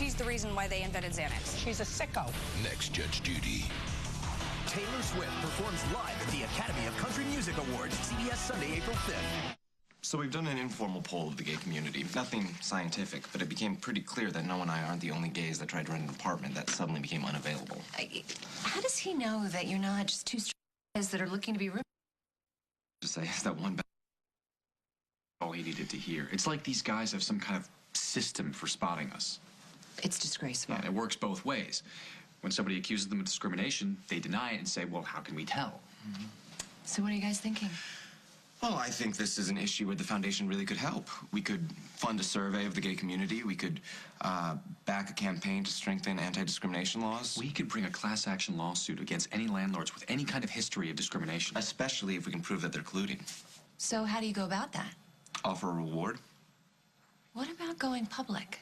She's the reason why they invented Xanax. She's a sicko. Next Judge Judy. Taylor Swift performs live at the Academy of Country Music Awards, CBS Sunday, April 5th. So we've done an informal poll of the gay community. Nothing scientific, but it became pretty clear that Noah and I aren't the only gays that tried to rent an apartment that suddenly became unavailable. How does he know that you're not just two straight guys that are looking to be roommates? To say is that one all he needed to hear. It's like these guys have some kind of system for spotting us. It's disgraceful. Yeah, it works both ways. When somebody accuses them of discrimination, they deny it and say, well, how can we tell? So what are you guys thinking? Well, I think this is an issue where the foundation really could help. We could fund a survey of the gay community. We could back a campaign to strengthen anti-discrimination laws. We could bring a class action lawsuit against any landlords with any kind of history of discrimination. Especially if we can prove that they're colluding. So how do you go about that? Offer a reward. What about going public?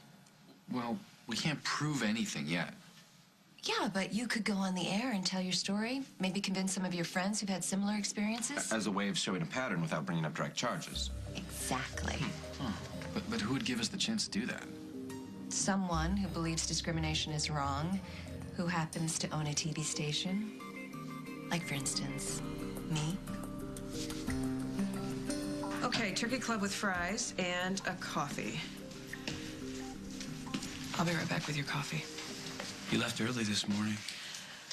Well, we can't prove anything yet. Yeah, but you could go on the air and tell your story, maybe convince some of your friends who've had similar experiences. As a way of showing a pattern without bringing up direct charges. Exactly. But who would give us the chance to do that? Someone who believes discrimination is wrong, who happens to own a TV station. Like, for instance, me. Okay, turkey club with fries and a coffee. I'll be right back with your coffee. You left early this morning.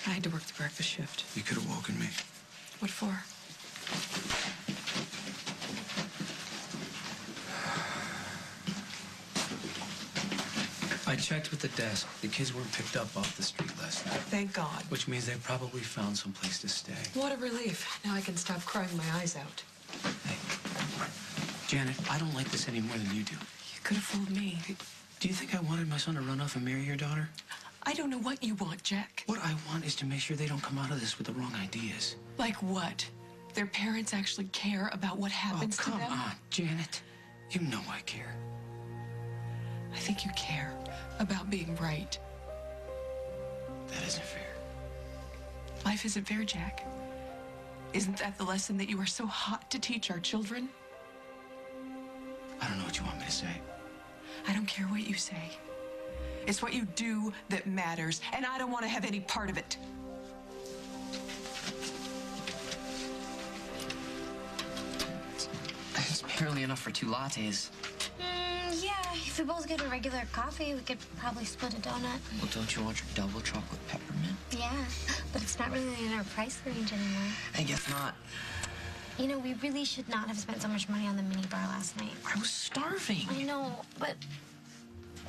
I had to work the breakfast shift. You could have woken me. What for? I checked with the desk. The kids weren't picked up off the street last night. Thank God. Which means they probably found some place to stay. What a relief. Now I can stop crying my eyes out. Hey, Janet, I don't like this any more than you do. You could have fooled me. Hey, do you think I wanted my son to run off and marry your daughter? I don't know what you want, Jack. What I want is to make sure they don't come out of this with the wrong ideas. Like what? Their parents actually care about what happens to them? Come on, Janet. You know I care. I think you care about being right. That isn't fair. Life isn't fair, Jack. Isn't that the lesson that you are so hot to teach our children? I don't know what you want me to say. I don't care what you say. It's what you do that matters, and I don't want to have any part of it. It's barely enough for 2 lattes. Yeah, if we both get a regular coffee, we could probably split a donut. Well, don't you want your double chocolate peppermint? Yeah, but it's not really in our price range anymore. I guess not. You know, we really should not have spent so much money on the mini bar last night. I was starving. I know, but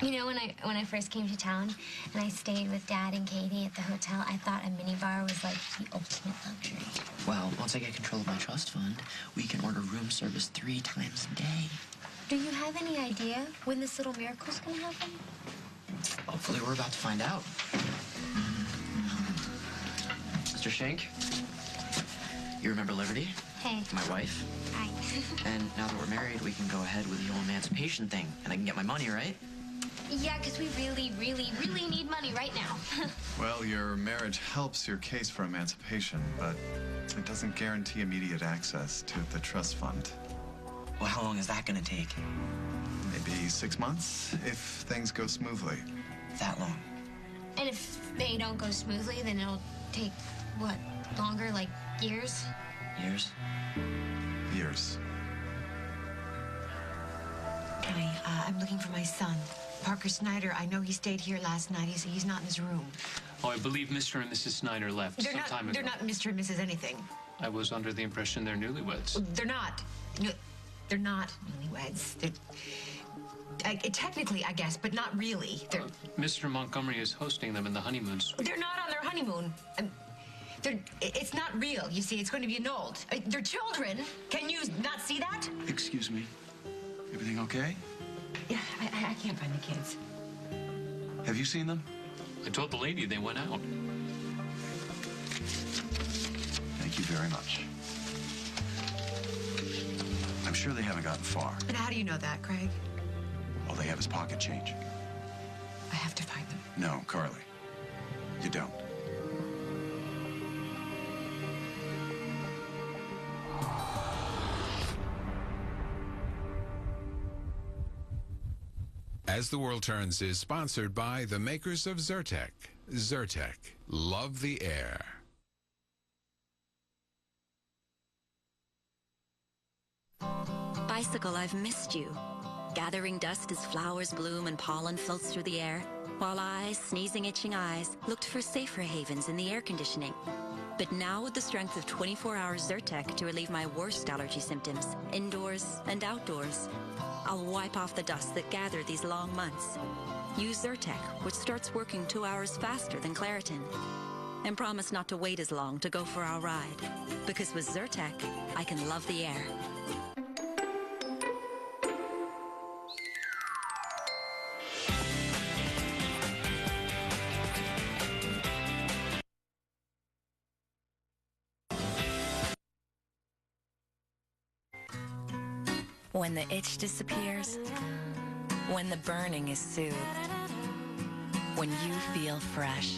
you know, when I first came to town and I stayed with Dad and Katie at the hotel, I thought a mini bar was like the ultimate luxury. Well, once I get control of my trust fund, we can order room service 3 times a day. Do you have any idea when this little miracle's gonna happen? Hopefully we're about to find out. Mr. Schenk, you remember Liberty? Hey. My wife? Hi. And now that we're married, we can go ahead with the whole emancipation thing, and I can get my money, right? Yeah, because we really, really, really need money right now. Well, your marriage helps your case for emancipation, but it doesn't guarantee immediate access to the trust fund. Well, how long is that going to take? Maybe 6 months, if things go smoothly. That long? And if they don't go smoothly, then it'll take, what, longer, like years? Years? Years. Kenny, I'm looking for my son, Parker Snyder. I know he stayed here last night. He's not in his room. Oh, I believe Mr. and Mrs. Snyder left some time ago. They're not Mr. and Mrs. anything. I was under the impression they're newlyweds. They're not. They're not newlyweds. Technically, I guess, but not really. Mr. Montgomery is hosting them in the honeymoon suite. They're not on their honeymoon. It's not real, you see. It's going to be annulled. They're children. Can you not see that? Excuse me. Everything okay? Yeah, I can't find the kids. Have you seen them? I told the lady they went out. Thank you very much. I'm sure they haven't gotten far. And how do you know that, Craig? All they have is pocket change. I have to find them. No, Carly. You don't. As the World Turns is sponsored by the makers of Zyrtec. Zyrtec, love the air. Bicycle, I've missed you. Gathering dust as flowers bloom and pollen floats through the air, while I, sneezing, itching eyes, looked for safer havens in the air conditioning. But now with the strength of 24-hour Zyrtec to relieve my worst allergy symptoms, indoors and outdoors, I'll wipe off the dust that gathered these long months. Use Zyrtec, which starts working 2 hours faster than Claritin. And promise not to wait as long to go for our ride. Because with Zyrtec, I can love the air. When the itch disappears, when the burning is soothed, when you feel fresh,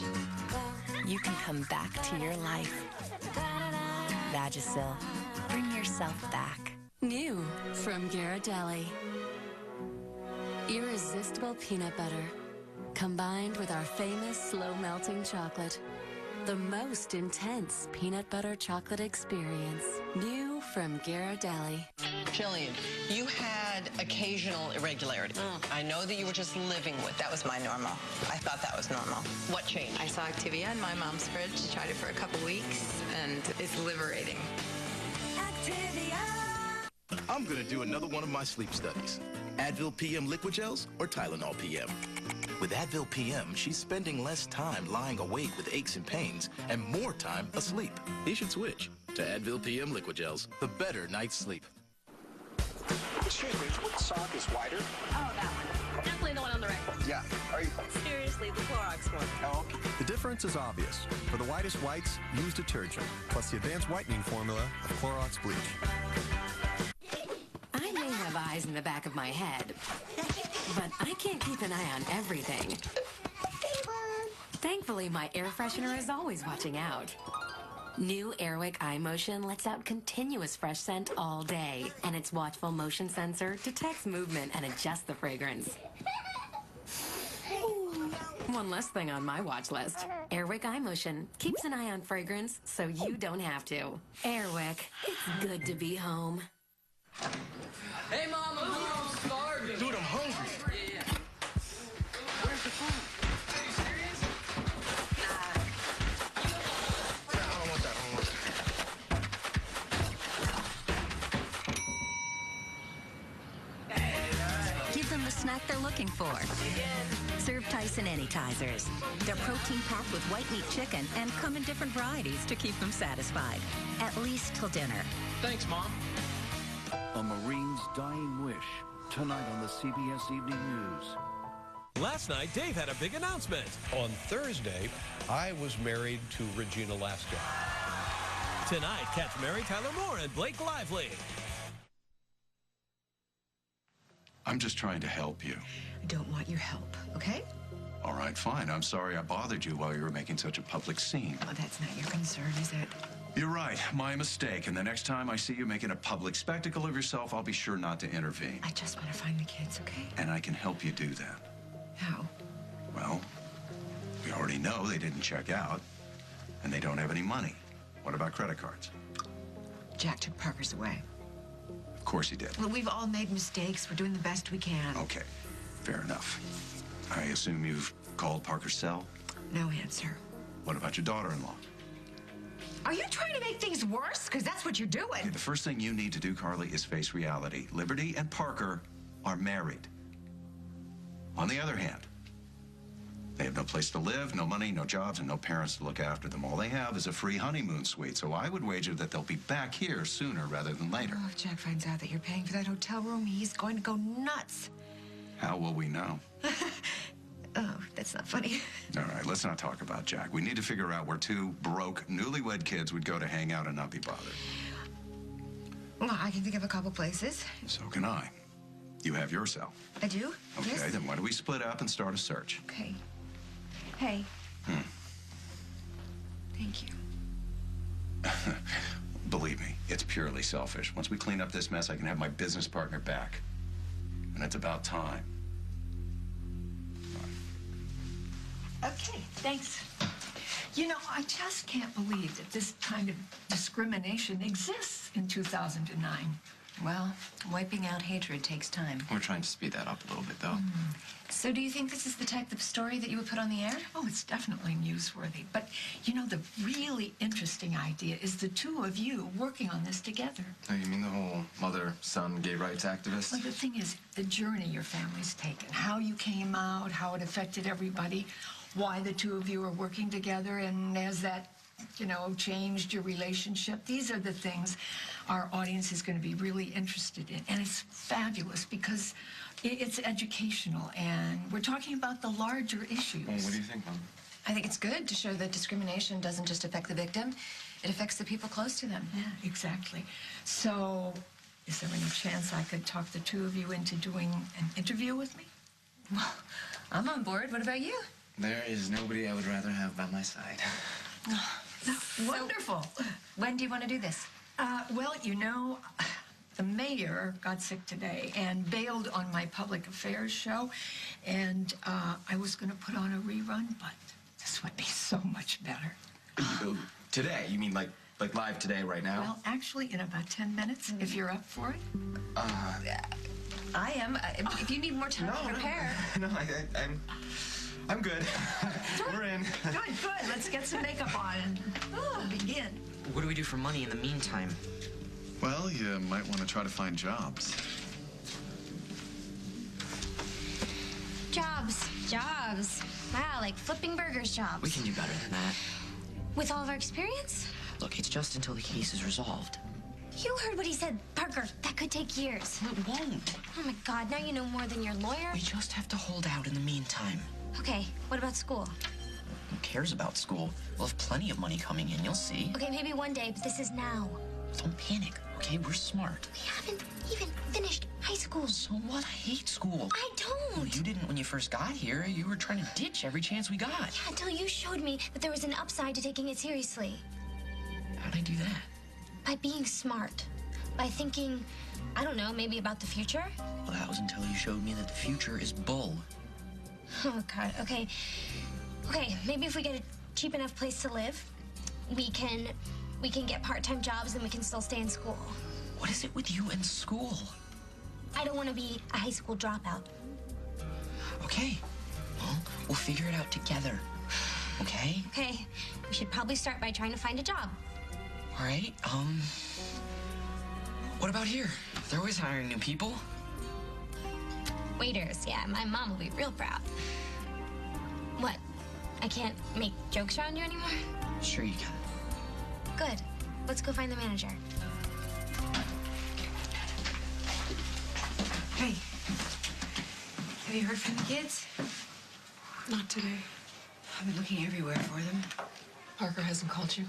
you can come back to your life. Vagisil, bring yourself back. New from Ghirardelli. Irresistible peanut butter, combined with our famous slow-melting chocolate. The most intense peanut butter chocolate experience. New from Ghirardelli. Jillian, you had occasional irregularity. I know that you were just living with. That was my normal. I thought that was normal. What changed? I saw Activia in my mom's fridge, tried it for a couple weeks, and it's liberating. I'm gonna do another one of my sleep studies. Advil PM liquid gels or Tylenol PM. With Advil PM, she's spending less time lying awake with aches and pains and more time asleep. You should switch to Advil PM liquid gels, the better night's sleep. Excuse me, what sock is wider? Oh, that one. Definitely the one on the right. Yeah. Are you? Seriously, the Clorox one. Oh, okay. The difference is obvious. For the whitest whites, use detergent, plus the advanced whitening formula of Clorox bleach. I may have eyes in the back of my head, but I can't keep an eye on everything. Thankfully, my air freshener is always watching out. New Airwick Eye Motion lets out continuous fresh scent all day, and its watchful motion sensor detects movement and adjusts the fragrance. One less thing on my watch list. Airwick Eye Motion keeps an eye on fragrance so you don't have to. Airwick, it's good to be home. Hey, Mom, I'm hungry. I'm starving. Dude, I'm hungry. Yeah. Where's the food? Are you serious? I don't want that. Give them the snack they're looking for. Serve Tyson Anytizers. They're protein-packed with white meat chicken and come in different varieties to keep them satisfied. At least till dinner. Thanks, Mom. A Marine's dying wish, tonight on the CBS Evening News. Last night, Dave had a big announcement. On Thursday, I was married to Regina Laska. Tonight, catch Mary Tyler Moore and Blake Lively. I'm just trying to help you. I don't want your help, okay? All right, fine. I'm sorry I bothered you while you were making such a public scene. Oh, that's not your concern, is it? You're right. My mistake. And the next time I see you making a public spectacle of yourself, I'll be sure not to intervene. I just want to find the kids, okay? And I can help you do that. How? Well, we already know they didn't check out, and they don't have any money. What about credit cards? Jack took Parker's away. Of course he did. Well, we've all made mistakes. We're doing the best we can. Okay, fair enough. I assume you've called Parker's cell? No answer. What about your daughter-in-law? Are you trying to make things worse? Because that's what you're doing. Okay, the first thing you need to do, Carly, is face reality. Liberty and Parker are married. On the other hand, they have no place to live, no money, no jobs, and no parents to look after them. All they have is a free honeymoon suite, so I would wager that they'll be back here sooner rather than later. Oh, if Jack finds out that you're paying for that hotel room, he's going to go nuts. How will we know? Oh, that's not funny. All right, let's not talk about Jack. We need to figure out where two broke, newlywed kids would go to hang out and not be bothered. Well, I can think of a couple places. So can I. You have your cell. I do? Okay, Yes. then why don't we split up and start a search? Okay. Hey. Thank you. Believe me, it's purely selfish. Once we clean up this mess, I can have my business partner back. And it's about time. Okay, thanks. You know, I just can't believe that this kind of discrimination exists in 2009. Well, wiping out hatred takes time. We're trying to speed that up a little bit, though. So do you think this is the type of story that you would put on the air? Oh, it's definitely newsworthy. But, you know, the really interesting idea is the two of you working on this together. Oh, you mean the whole mother-son gay rights activist? Well, the thing is, the journey your family's taken, how you came out, how it affected everybody, why the two of you are working together, and as that, you know, changed your relationship. These are the things our audience is going to be really interested in. And it's fabulous because it's educational, and we're talking about the larger issues. Well, what do you think, Mom? I think it's good to show that discrimination doesn't just affect the victim, it affects the people close to them. Yeah, exactly. So, is there any chance I could talk the two of you into doing an interview with me? Well, I'm on board. What about you? There is nobody I would rather have by my side. Wonderful. When do you want to do this? Well, you know, the mayor got sick today and bailed on my public affairs show, and I was going to put on a rerun, but this would be so much better. Today? You mean like live today, right now? Well, actually, in about 10 minutes, if you're up for it. I am. If you need more time to prepare. No, I'm good. We're in. Good. Let's get some makeup on and begin. What do we do for money in the meantime? Well, you might want to try to find jobs. Jobs. Wow, like flipping burgers jobs. We can do better than that. With all of our experience? Look, it's just until the case is resolved. You heard what he said, Parker. That could take years. It won't. Oh my God, now you know more than your lawyer. We just have to hold out in the meantime. Okay, what about school? Who cares about school? We'll have plenty of money coming in, you'll see. Okay, maybe one day, but this is now. Don't panic, okay? We're smart. We haven't even finished high school. So what? I hate school. I don't. Well, you didn't when you first got here. You were trying to ditch every chance we got. Yeah, until you showed me that there was an upside to taking it seriously. How'd I do that? By being smart. By thinking, I don't know, maybe about the future? Well, that was until you showed me that the future is bull. Oh, God. Okay, maybe if we get a cheap enough place to live, we can get part-time jobs and we can still stay in school. What is it with you and school? I don't want to be a high school dropout. Okay. Well, we'll figure it out together. Okay? Okay. We should probably start by trying to find a job. All right. What about here? They're always hiring new people. Waiters, yeah. My mom will be real proud. What? I can't make jokes around you anymore? Sure you can. Good. Let's go find the manager. Hey, have you heard from the kids? Not today. I've been looking everywhere for them. Parker hasn't called you.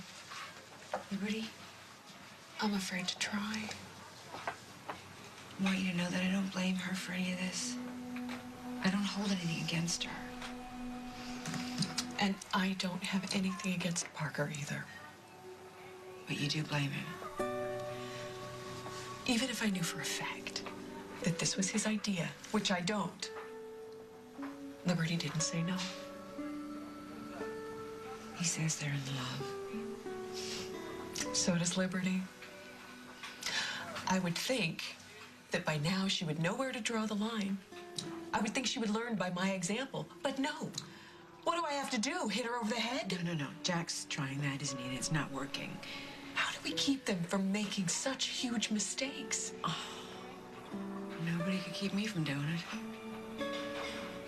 Liberty? I'm afraid to try. I want you to know that I don't blame her for any of this. I don't hold anything against her. And I don't have anything against Parker either. But you do blame him. Even if I knew for a fact that this was his idea, which I don't, Liberty didn't say no. He says they're in love. So does Liberty. I would think that by now she would know where to draw the line. I would think she would learn by my example. But no. What do I have to do? Hit her over the head? No. Jack's trying that, isn't he? And it's not working. How do we keep them from making such huge mistakes? Oh, nobody could keep me from doing it.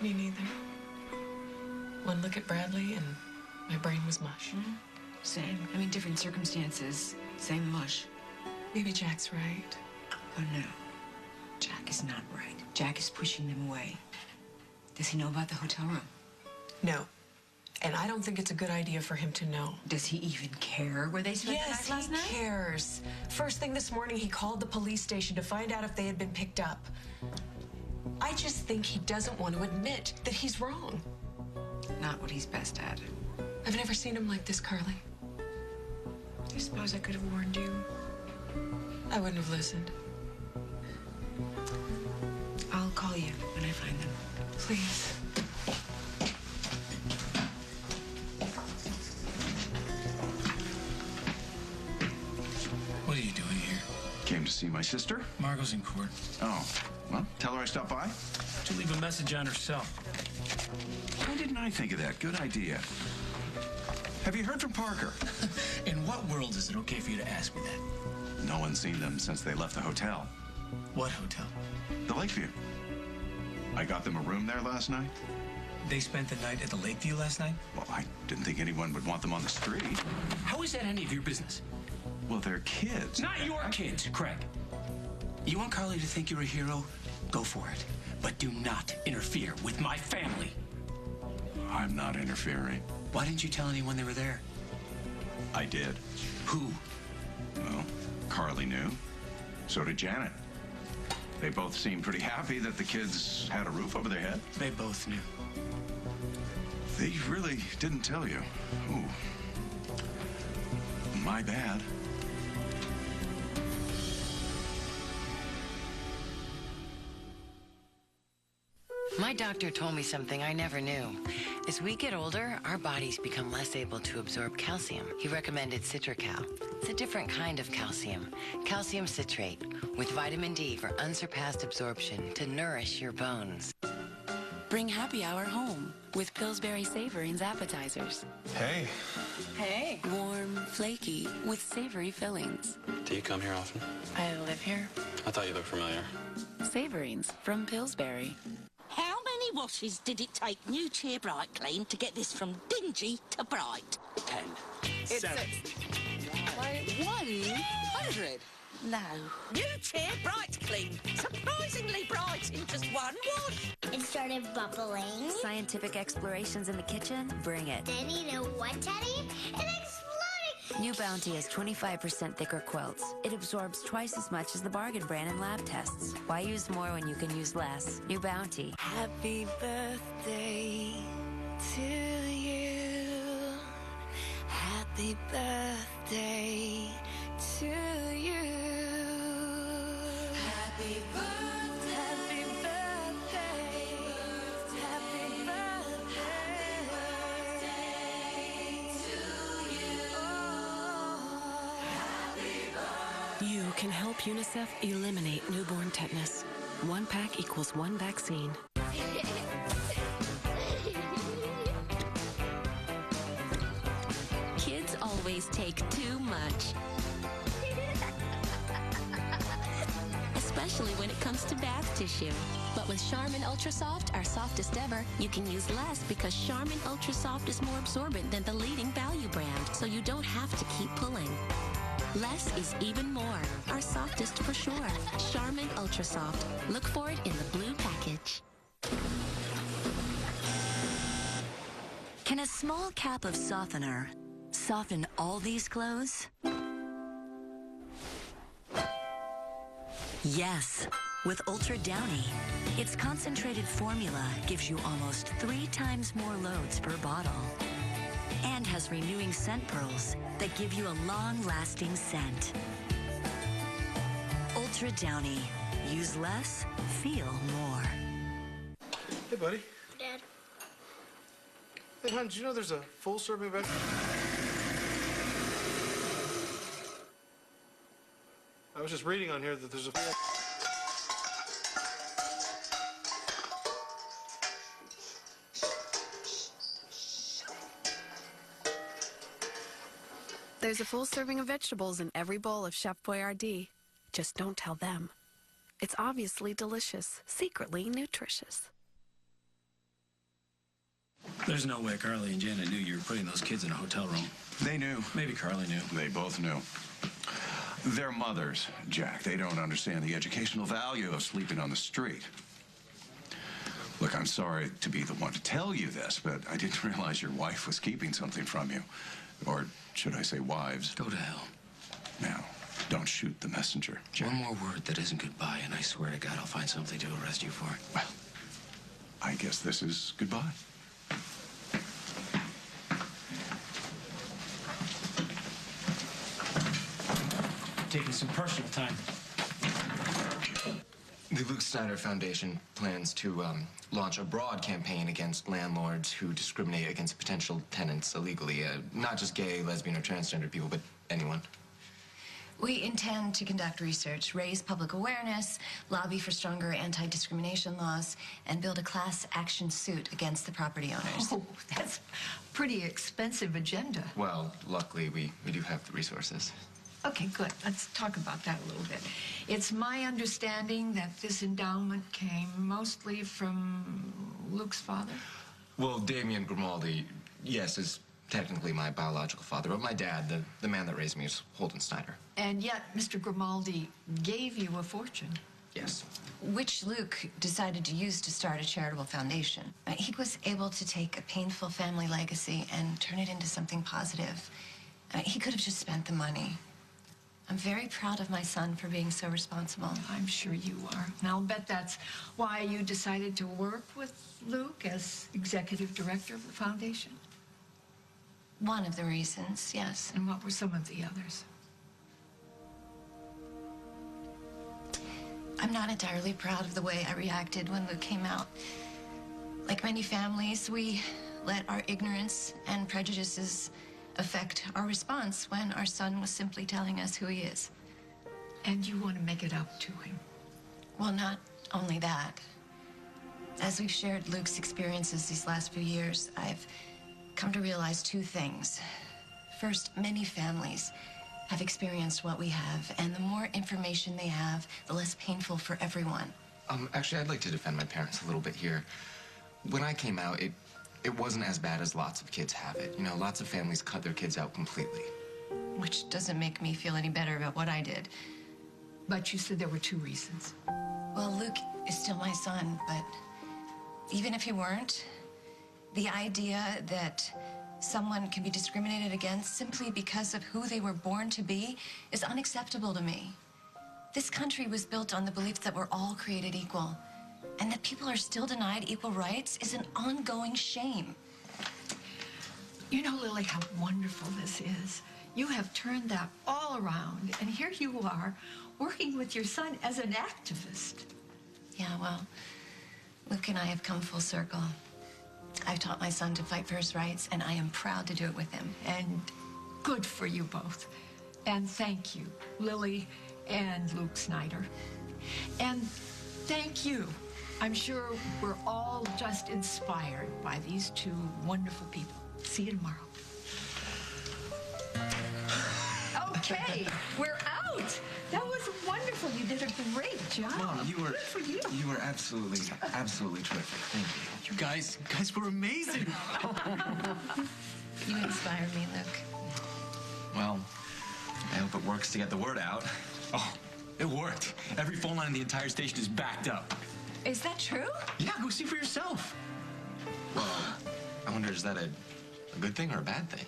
Me neither. One look at Bradley and my brain was mush. Mm-hmm. Same. I mean, different circumstances. Same mush. Maybe Jack's right. Oh, no. Jack is not right. Jack is pushing them away. Does he know about the hotel room? No. And I don't think it's a good idea for him to know. Does he even care where they spent the night last night? Yes, he cares. First thing this morning, he called the police station to find out if they had been picked up. I just think he doesn't want to admit that he's wrong. Not what he's best at. I've never seen him like this, Carly. I suppose I could have warned you. I wouldn't have listened. I'll call you when I find them. Please. came to see my sister? Margot's in court. Oh, well, tell her I stopped by. To leave a message on her cell. Why didn't I think of that? Good idea. Have you heard from Parker? In what world is it okay for you to ask me that? No one's seen them since they left the hotel. What hotel? The Lakeview. I got them a room there last night. They spent the night at the Lakeview last night? Well, I didn't think anyone would want them on the street. How is that any of your business? Well, they're kids. Not your kids, Craig. You want Carly to think you're a hero? Go for it. But do not interfere with my family. I'm not interfering. Why didn't you tell anyone they were there? I did. Who? Well, Carly knew. So did Janet. They both seemed pretty happy that the kids had a roof over their head. They both knew. They really didn't tell you. Ooh. My bad. My doctor told me something I never knew. As we get older, our bodies become less able to absorb calcium. He recommended Citracal. It's a different kind of calcium. Calcium citrate with vitamin D for unsurpassed absorption to nourish your bones. Bring happy hour home with Pillsbury Savorings appetizers. Hey. Hey. Warm, flaky, with savory fillings. Do you come here often? I live here. I thought you looked familiar. Savorings from Pillsbury. How many washes did it take New Cheer Bright Clean to get this from dingy to bright? 10. It's 7. 100? No. New Cheer Bright Clean. Surprisingly bright in just one wash. It started bubbling. Scientific explorations in the kitchen? Bring it. Then you know what, Teddy? It exploded! New Bounty has 25% thicker quilts. It absorbs twice as much as the bargain brand in lab tests. Why use more when you can use less? New Bounty. Happy birthday to you. Happy birthday to you. Happy birthday. Happy birthday. Happy birthday to you. You can help UNICEF eliminate newborn tetanus. 1 pack equals 1 vaccine. Kids always take too much. Especially when it comes to bath tissue. But with Charmin Ultra Soft, our softest ever, you can use less because Charmin Ultra Soft is more absorbent than the leading value brand, so you don't have to keep pulling. Less is even more. Our softest for sure. Charmin Ultra Soft. Look for it in the blue package. Can a small cap of softener soften all these clothes? Yes, with Ultra Downy. Its concentrated formula gives you almost 3 times more loads per bottle. And has renewing scent pearls that give you a long-lasting scent. Ultra Downy. Use less, feel more. Hey, buddy. Dad. Hey, hon, did you know there's a full serving of I was just reading on here that there's a... There's a full serving of vegetables in every bowl of Chef Boyardee. Just don't tell them. It's obviously delicious, secretly nutritious. There's no way Carly and Janet knew you were putting those kids in a hotel room. They knew. Maybe Carly knew. They both knew. They're mothers, Jack. They don't understand the educational value of sleeping on the street. Look, I'm sorry to be the one to tell you this, but I didn't realize your wife was keeping something from you. Or should I say wives? Go to hell. Now, don't shoot the messenger, Jack. One more word that isn't goodbye, and I swear to God I'll find something to arrest you for. Well, I guess this is goodbye. Taking some personal time. The Luke Snyder Foundation plans to launch a broad campaign against landlords who discriminate against potential tenants illegally. Not just gay, lesbian, or transgender people, but anyone. We intend to conduct research, raise public awareness, lobby for stronger anti-discrimination laws, and build a class action suit against the property owners. Oh, that's a pretty expensive agenda. Well, luckily, we do have the resources. Okay, good. Let's talk about that a little bit. It's my understanding that this endowment came mostly from Luke's father. Well, Damien Grimaldi, yes, is technically my biological father, but my dad, the man that raised me, is Holden Snyder. And yet, Mr. Grimaldi gave you a fortune. Yes. Which Luke decided to use to start a charitable foundation. He was able to take a painful family legacy and turn it into something positive. He could have just spent the money. I'm very proud of my son for being so responsible. I'm sure you are. And I'll bet that's why you decided to work with Luke as executive director of the foundation. One of the reasons, yes. And what were some of the others? I'm not entirely proud of the way I reacted when Luke came out. Like many families, we let our ignorance and prejudices affect our response when our son was simply telling us who he is. And you want to make it up to him? Well, not only that. As we've shared Luke's experiences these last few years, I've come to realize two things. First, many families have experienced what we have, and the more information they have, the less painful for everyone. Actually, I'd like to defend my parents a little bit here. When I came out, it wasn't as bad as lots of kids have it. You know, lots of families cut their kids out completely. Which doesn't make me feel any better about what I did. But you said there were two reasons. Well, Luke is still my son, but even if he weren't, the idea that someone can be discriminated against simply because of who they were born to be is unacceptable to me. This country was built on the belief that we're all created equal, and that people are still denied equal rights is an ongoing shame. You know, Lily, how wonderful this is. You have turned that all around, and here you are, working with your son as an activist. Yeah, well, Luke and I have come full circle. I've taught my son to fight for his rights, and I am proud to do it with him. And good for you both. And thank you, Lily and Luke Snyder. And thank you. I'm sure we're all just inspired by these two wonderful people. See you tomorrow. Okay, we're out. That was wonderful. You did a great job. Mom, you were Good for you. You were absolutely terrific. Thank you. You guys were amazing. You inspire me, Luke. Well, I hope it works to get the word out. Oh, it worked. Every phone line in the entire station is backed up. Is that true? Yeah, go see for yourself. Well, I wonder, is that a good thing or a bad thing?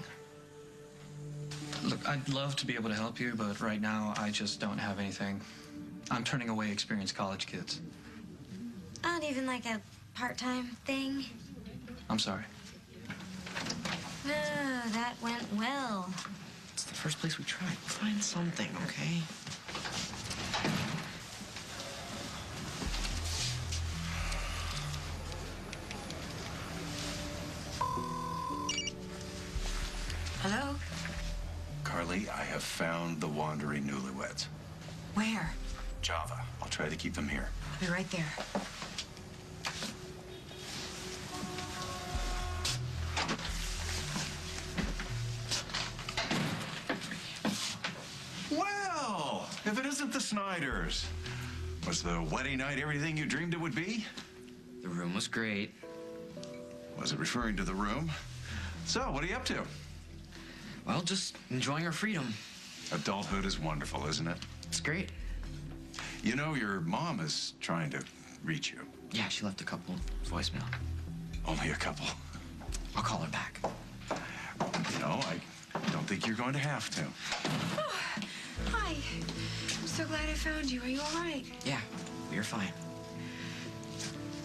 Look, I'd love to be able to help you, but right now I just don't have anything. I'm turning away experienced college kids. Not even like a part-time thing. I'm sorry. Oh, that went well. It's the first place we tried. Find something, okay? Hello? Carly, I have found the wandering newlyweds. Where? Java. I'll try to keep them here. I'll be right there. Well, if it isn't the Snyders. Was the wedding night everything you dreamed it would be? The room was great. Was it referring to the room? So, what are you up to? Well, just enjoying our freedom. Adulthood is wonderful, isn't it? It's great. You know, your mom is trying to reach you. Yeah, she left a couple voicemail. Only a couple. I'll call her back. No, I don't think you're going to have to. Oh, hi. I'm so glad I found you. Are you all right? Yeah, we're fine.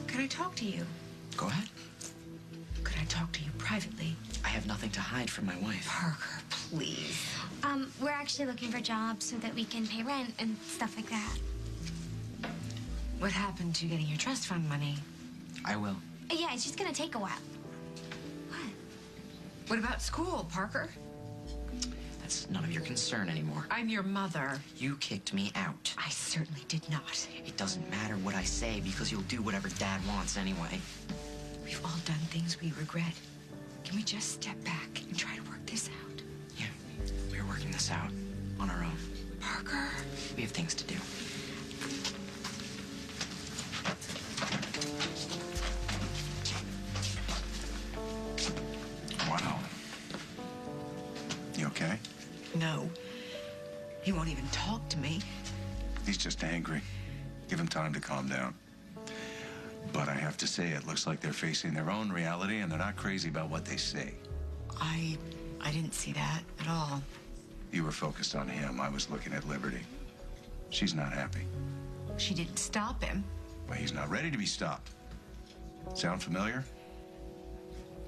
Can I talk to you? Go ahead. Could I talk to you privately? I have nothing to hide from my wife. Parker, please. We're actually looking for jobs so that we can pay rent and stuff like that. What happened to getting your trust fund money? I will. Yeah, it's just gonna take a while. What about school, Parker? That's none of your concern anymore. I'm your mother. You kicked me out. I certainly did not. It doesn't matter what I say because you'll do whatever Dad wants anyway. We've all done things we regret. Can we just step back and try to work this out? Yeah, we're working this out on our own. Parker. We have things to do. Wow. You okay? No. He won't even talk to me. He's just angry. Give him time to calm down. But I have to say, it looks like they're facing their own reality and they're not crazy about what they say. I didn't see that at all. You were focused on him. I was looking at Liberty. She's not happy. She didn't stop him. Well, he's not ready to be stopped. Sound familiar?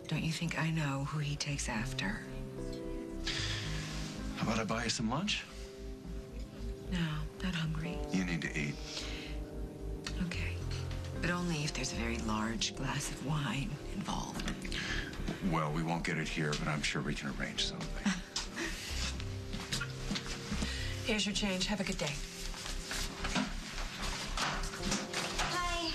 Don't you think I know who he takes after? How about I buy you some lunch? No, not hungry. You need to eat. Okay. But only if there's a very large glass of wine involved. Well, we won't get it here, but I'm sure we can arrange something. Here's your change. Have a good day. Hi.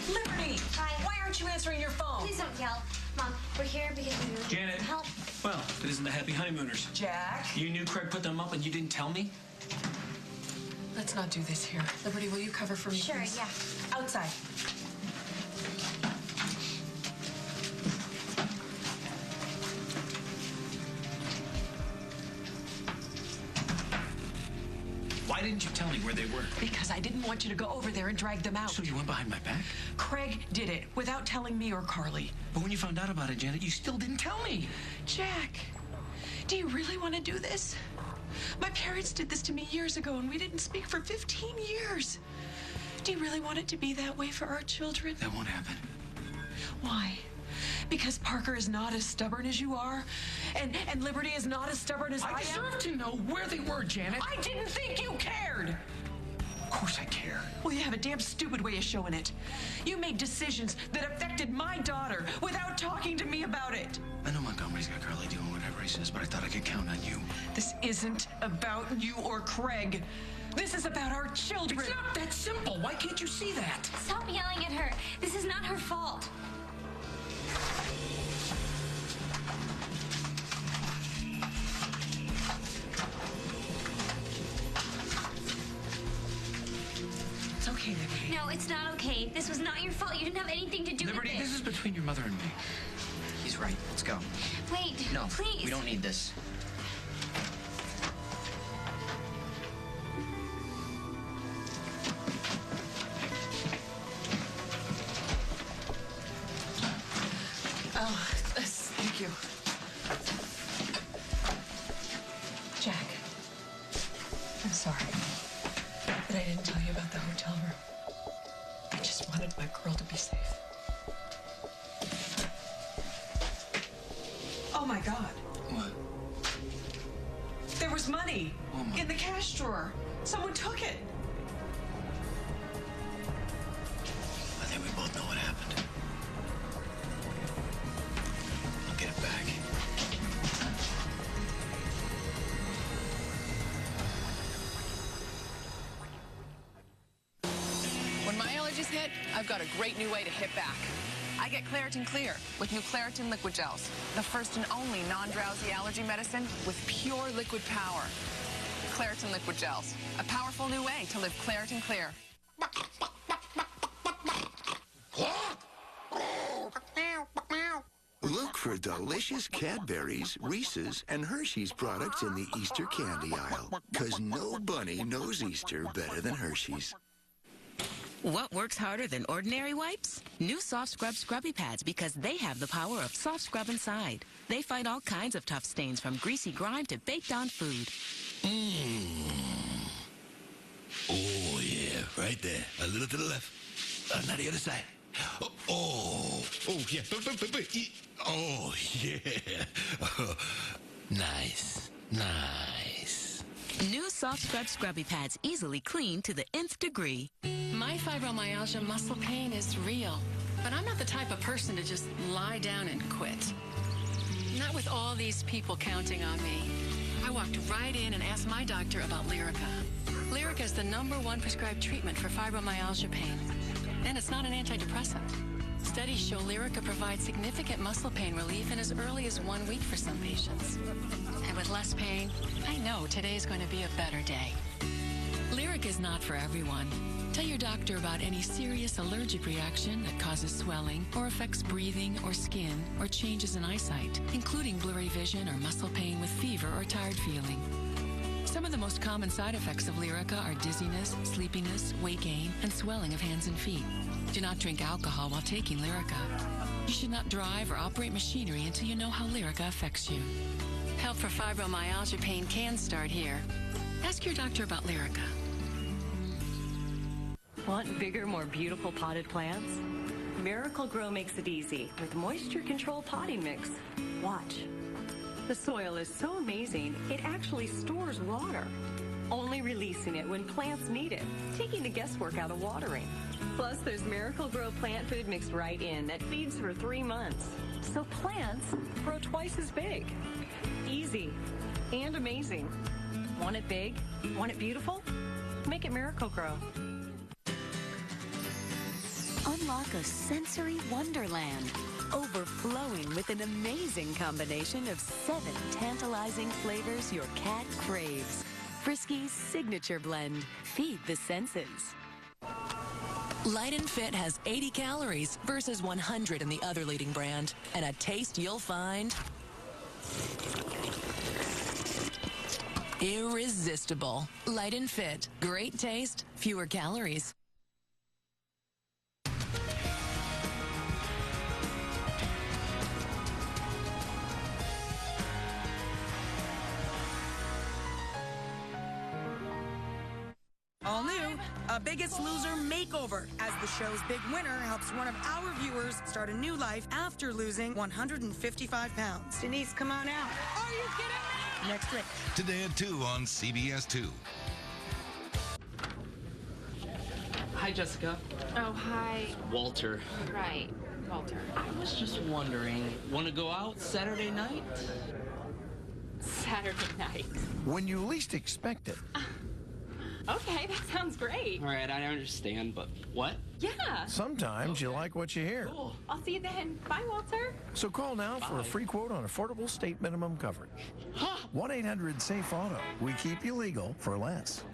Liberty! Hi. Why aren't you answering your phone? Please don't yell. Mom, we're here because we really Janet. need help. Well, it isn't the happy honeymooners. Jack? You knew Craig put them up and you didn't tell me? Let's not do this here. Liberty, will you cover for me, Sure, please? yeah. Outside. Why didn't you tell me where they were? Because I didn't want you to go over there and drag them out. So you went behind my back? Craig did it without telling me or Carly. But when you found out about it, Janet, you still didn't tell me. Jack, do you really want to do this? My parents did this to me years ago, and we didn't speak for 15 years. Do you really want it to be that way for our children? That won't happen. Why? Because Parker is not as stubborn as you are, and Liberty is not as stubborn as I am? I deserve to know where they were, Janet. I didn't think you cared. Of course I care. Well, you have a damn stupid way of showing it. You made decisions that affected my daughter without talking to me about it. I know Montgomery's got Carly doing whatever he says, but I thought I could count on you. This isn't about you or Craig. This is about our children. It's not that simple. Why can't you see that? Stop yelling at her. This is not her fault. It's okay, Liberty. No, it's not okay. This was not your fault. You didn't have anything to do Liberty, with this is between your mother and me. He's right. Let's go. Wait, No, please. we don't need this. Oh, thank you. Jack, I'm sorry that I didn't tell you about the hotel room. I just wanted my girl to be safe. Oh my God. What? There was money in the cash drawer. Someone took it. I think we both know what happened. I'll get it back. When my allergies hit, I've got a great new way to hit back. I get Claritin Clear with new Claritin Liquid Gels, the first and only non-drowsy allergy medicine with pure liquid power. Claritin Liquid Gels, a powerful new way to live Claritin Clear. Look for delicious Cadbury's, Reese's, and Hershey's products in the Easter candy aisle, because no bunny knows Easter better than Hershey's. What works harder than ordinary wipes? New Soft Scrub Scrubby Pads, because they have the power of soft scrub inside. They fight all kinds of tough stains, from greasy grime to baked-on food. Oh, yeah, right there. A little to the left. Now the other side. Oh, yeah. Oh, yeah. Nice, nice. New Soft Scrub Scrubby Pads, easily clean to the nth degree. My fibromyalgia muscle pain is real, but I'm not the type of person to just lie down and quit. Not with all these people counting on me. I walked right in and asked my doctor about Lyrica. Lyrica is the #1 prescribed treatment for fibromyalgia pain. And it's not an antidepressant. Studies show Lyrica provides significant muscle pain relief in as early as 1 week for some patients. And with less pain, I know today's going to be a better day. Lyrica is not for everyone. Tell your doctor about any serious allergic reaction that causes swelling or affects breathing or skin or changes in eyesight, including blurry vision or muscle pain with fever or tired feeling. Some of the most common side effects of Lyrica are dizziness, sleepiness, weight gain, and swelling of hands and feet. Do not drink alcohol while taking Lyrica. You should not drive or operate machinery until you know how Lyrica affects you. Help for fibromyalgia pain can start here. Ask your doctor about Lyrica. Want bigger, more beautiful potted plants? Miracle Grow makes it easy with moisture control potting mix. Watch. The soil is so amazing, it actually stores water, only releasing it when plants need it, taking the guesswork out of watering. Plus, there's Miracle Grow plant food mixed right in that feeds for 3 months. So plants grow twice as big. Easy and amazing. Want it big? Want it beautiful? Make it Miracle Grow. Unlock a sensory wonderland, overflowing with an amazing combination of 7 tantalizing flavors your cat craves. Frisky's signature blend. Feed the senses. Light and Fit has 80 calories versus 100 in the other leading brand, and a taste you'll find irresistible. Light and Fit. Great taste, fewer calories. All new, a Biggest Loser makeover, as the show's big winner helps one of our viewers start a new life after losing 155 pounds. Denise, come on out. Are you kidding me? Next week. Today at 2 on CBS 2. Hi, Jessica. Oh, hi. Walter. Right, Walter. I was just wondering, want to go out Saturday night? Saturday night. When you least expect it. Okay, that sounds great. All right, I understand, but what? Yeah. Sometimes you like what you hear. Cool. I'll see you then. Bye, Walter. So call now for a free quote on affordable state minimum coverage. 1-800-SAFE-AUTO. We keep you legal for less.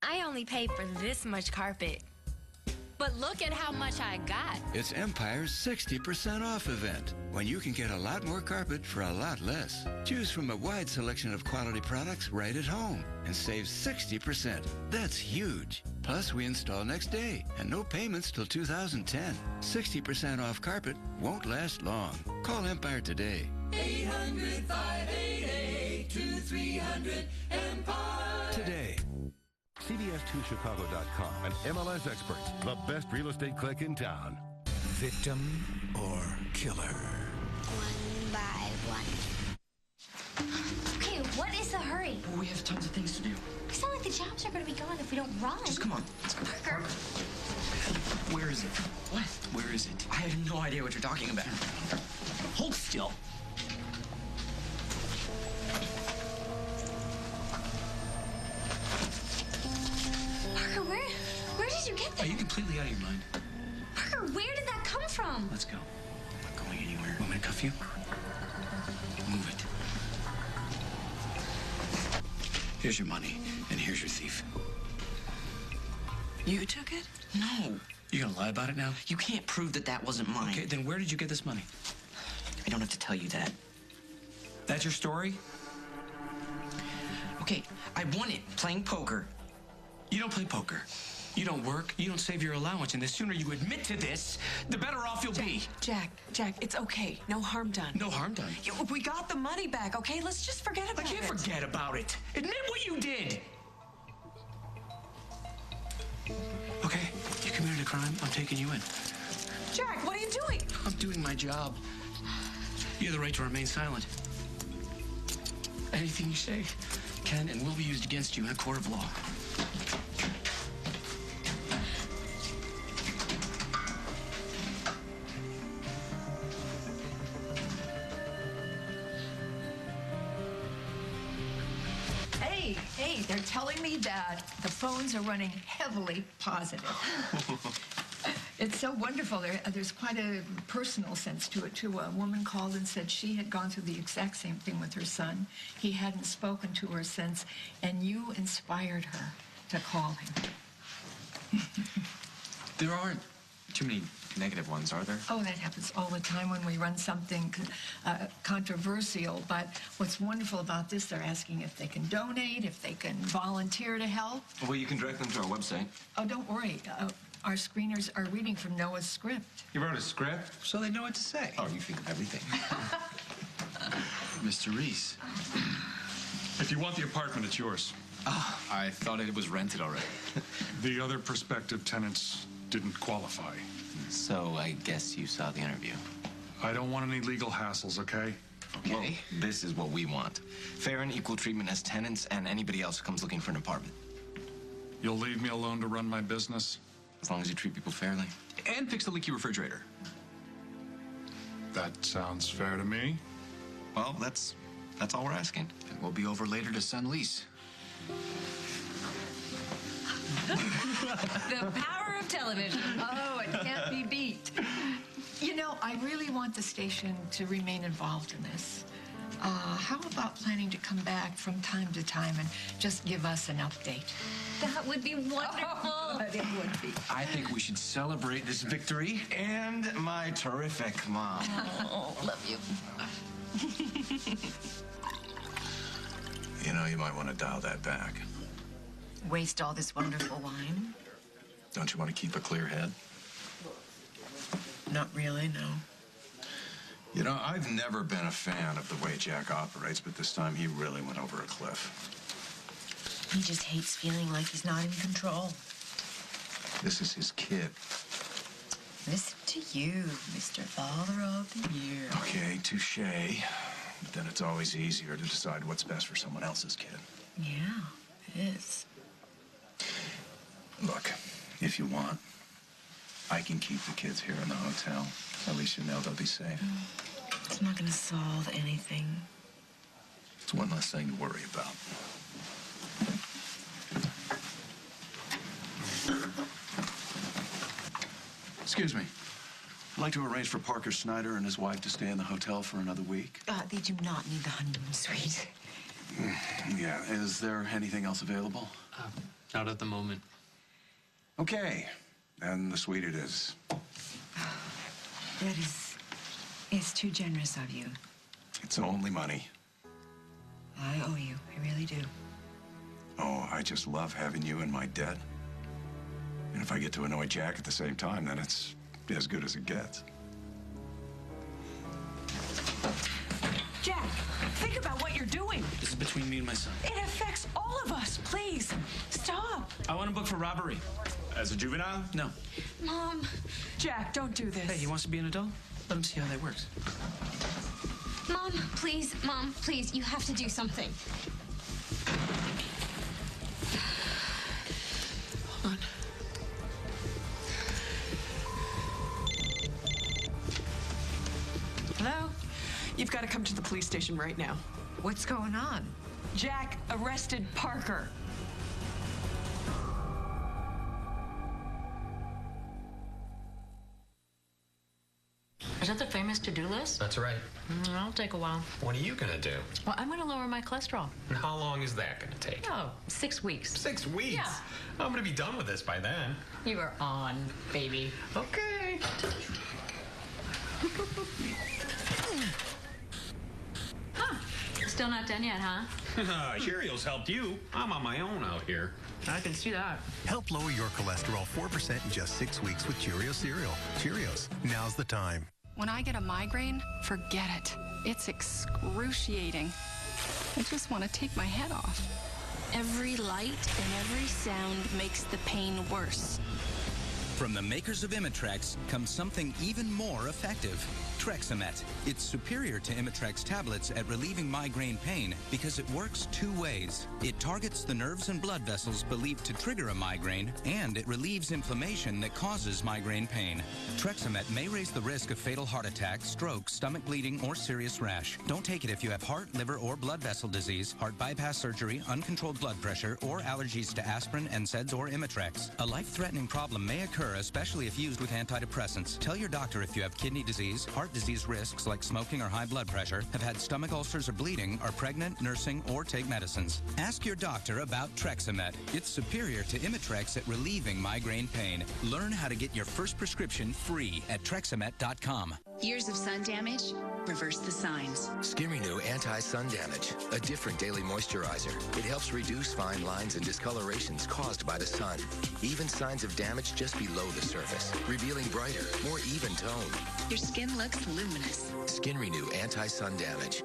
I only paid for this much carpet. But look at how much I got. It's Empire's 60% off event, when you can get a lot more carpet for a lot less. Choose from a wide selection of quality products right at home and save 60%. That's huge. Plus, we install next day and no payments till 2010. 60% off carpet won't last long. Call Empire today. 800-588-2300 Empire. Today. CBS2Chicago.com and MLS experts, the best real estate click in town. Victim or killer? One by one. Okay, what is the hurry? Well, we have tons of things to do. It's not like the jobs are going to be gone if we don't run. Just come on. Let's go. Parker. Where is it? What? Where is it? I have no idea what you're talking about. Hold still. Parker, where did you get that? Are you completely out of your mind? Parker, where did that come from? Let's go. I'm not going anywhere. Want me to cuff you? Move it. Here's your money, and here's your thief. You took it? No. You gonna lie about it now? You can't prove that that wasn't mine. Okay, then where did you get this money? I don't have to tell you that. That's your story? Okay, I won it playing poker. You don't play poker. You don't work. You don't save your allowance. And the sooner you admit to this, the better off you'll be. Jack, it's okay. No harm done. No harm done. We got the money back, okay? Let's just forget about it. I can't forget about it. Admit what you did. Okay, you committed a crime. I'm taking you in. Jack, what are you doing? I'm doing my job. You have the right to remain silent. Anything you say can and will be used against you in a court of law. Hey, they're telling me that the phones are running heavily positive. It's so wonderful. There's quite a personal sense to it, too. A woman called and said she had gone through the exact same thing with her son. He hadn't spoken to her since, and you inspired her to call him. There aren't too many negative ones, are there? Oh, that happens all the time when we run something controversial. But what's wonderful about this, they're asking if they can donate, if they can volunteer to help. Well, you can direct them to our website. Oh, don't worry. Our screeners are reading from Noah's script. You wrote a script? So they know what to say. Oh, you think of everything. Mr. Reese. If you want the apartment, it's yours. Oh, I thought it was rented already. The other prospective tenants didn't qualify. So I guess you saw the interview. I don't want any legal hassles, okay? Okay. Well, this is what we want. Fair and equal treatment as tenants and anybody else who comes looking for an apartment. You'll leave me alone to run my business? As long as you treat people fairly. And fix the leaky refrigerator. That sounds fair to me. Well, that's all we're asking. And we'll be over later to send lease. The power of television. Oh, it can't be beat. You know, I really want the station to remain involved in this. How about planning to come back from time to time and just give us an update? That would be wonderful. Oh, it would be. I think we should celebrate this victory and my terrific mom. Oh, love you. You know, you might want to dial that back. Waste all this wonderful wine? Don't you want to keep a clear head? Not really, no. You know, I've never been a fan of the way Jack operates, but this time he really went over a cliff. He just hates feeling like he's not in control. This is his kid. Listen to you, Mr. Father of the Year. Okay, touche. But then it's always easier to decide what's best for someone else's kid. Yeah, it is. Look, if you want, I can keep the kids here in the hotel. At least you know they'll be safe. It's not going to solve anything. It's one less thing to worry about. Excuse me. I'd like to arrange for Parker Snyder and his wife to stay in the hotel for another week. They do not need the honeymoon suite. Yeah. Is there anything else available? Not at the moment. Okay. And the suite it is. That is... It's too generous of you. It's only money. I owe you. I really do. Oh, I just love having you in my debt. And if I get to annoy Jack at the same time, then it's as good as it gets. Jack, think about what you're doing. This is between me and my son. It affects all of us. Please, stop. I want to book for robbery. As a juvenile? No. Mom. Jack, don't do this. Hey, he wants to be an adult? Let him see how that works. Mom, please, you have to do something. Hold on. Hello? You've got to come to the police station right now. What's going on? Jack arrested Parker. Is that the famous to-do list? That's right. That'll take a while. What are you gonna do? Well, I'm gonna lower my cholesterol. And how long is that gonna take? Oh, 6 weeks. 6 weeks? Yeah. I'm gonna be done with this by then. You are on, baby. Okay. Huh. Still not done yet, huh? Cheerios helped you. I'm on my own out here. I can see that. Help lower your cholesterol 4% in just 6 weeks with Cheerios cereal. Cheerios, now's the time. When I get a migraine, forget it. It's excruciating. I just want to take my head off. Every light and every sound makes the pain worse. From the makers of Imitrex comes something even more effective. Trexamet. It's superior to Imitrex tablets at relieving migraine pain because it works two ways. It targets the nerves and blood vessels believed to trigger a migraine, and it relieves inflammation that causes migraine pain. Trexamet may raise the risk of fatal heart attack, stroke, stomach bleeding, or serious rash. Don't take it if you have heart, liver, or blood vessel disease, heart bypass surgery, uncontrolled blood pressure, or allergies to aspirin, NSAIDs, or Imitrex. A life-threatening problem may occur, especially if used with antidepressants. Tell your doctor if you have kidney disease, heart disease risks like smoking or high blood pressure, have had stomach ulcers or bleeding, are pregnant, nursing, or take medicines. Ask your doctor about Trexamet. It's superior to Imitrex at relieving migraine pain. Learn how to get your first prescription free at Trexamet.com. Years of sun damage? Reverse the signs. Skin Renew Anti-Sun Damage, a different daily moisturizer. It helps reduce fine lines and discolorations caused by the sun. Even signs of damage just below the surface, revealing brighter, more even tone. Your skin looks luminous. Skin Renew Anti-Sun Damage.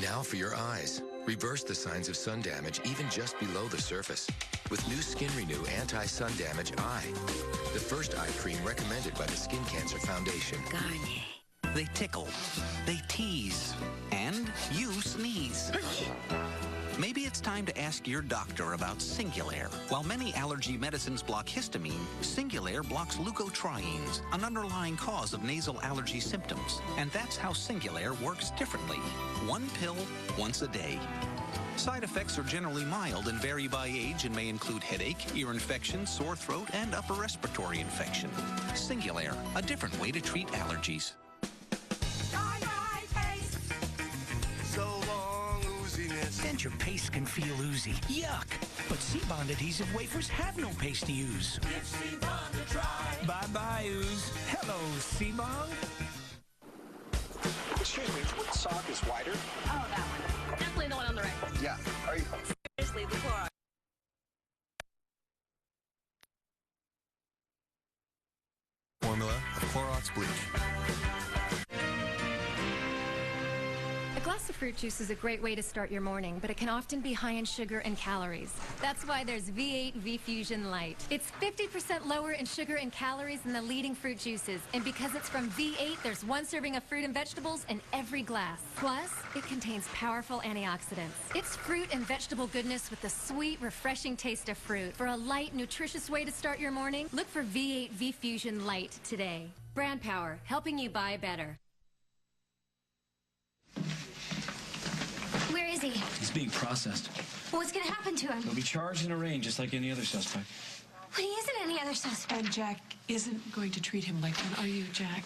Now for your eyes. Reverse the signs of sun damage even just below the surface. With new Skin Renew Anti-Sun Damage Eye. The first eye cream recommended by the Skin Cancer Foundation. Garnier. They tickle, they tease, and you sneeze. Maybe it's time to ask your doctor about Singulair. While many allergy medicines block histamine, Singulair blocks leukotrienes, an underlying cause of nasal allergy symptoms. And that's how Singulair works differently. One pill, once a day. Side effects are generally mild and vary by age and may include headache, ear infection, sore throat, and upper respiratory infection. Singulair, a different way to treat allergies. Denture paste can feel oozy. Yuck! But C-Bond adhesive wafers have no paste to use. Bye-bye, ooze. Hello, C-Bond. Excuse me, what sock is wider? Oh, that one. Definitely the one on the right. Yeah. Are you... Seriously, the Clorox. Formula of Clorox bleach. A glass of fruit juice is a great way to start your morning, but it can often be high in sugar and calories. That's why there's V8 V-Fusion Light. It's 50% lower in sugar and calories than the leading fruit juices, and because it's from V8, there's one serving of fruit and vegetables in every glass. Plus, it contains powerful antioxidants. It's fruit and vegetable goodness with the sweet, refreshing taste of fruit. For a light, nutritious way to start your morning, look for V8 V-Fusion Light today. Brand power, helping you buy better. Where is he? He's being processed. What's gonna happen to him? He'll be charged and arraigned just like any other suspect. But he isn't any other suspect. And Jack isn't going to treat him like one, are you, Jack?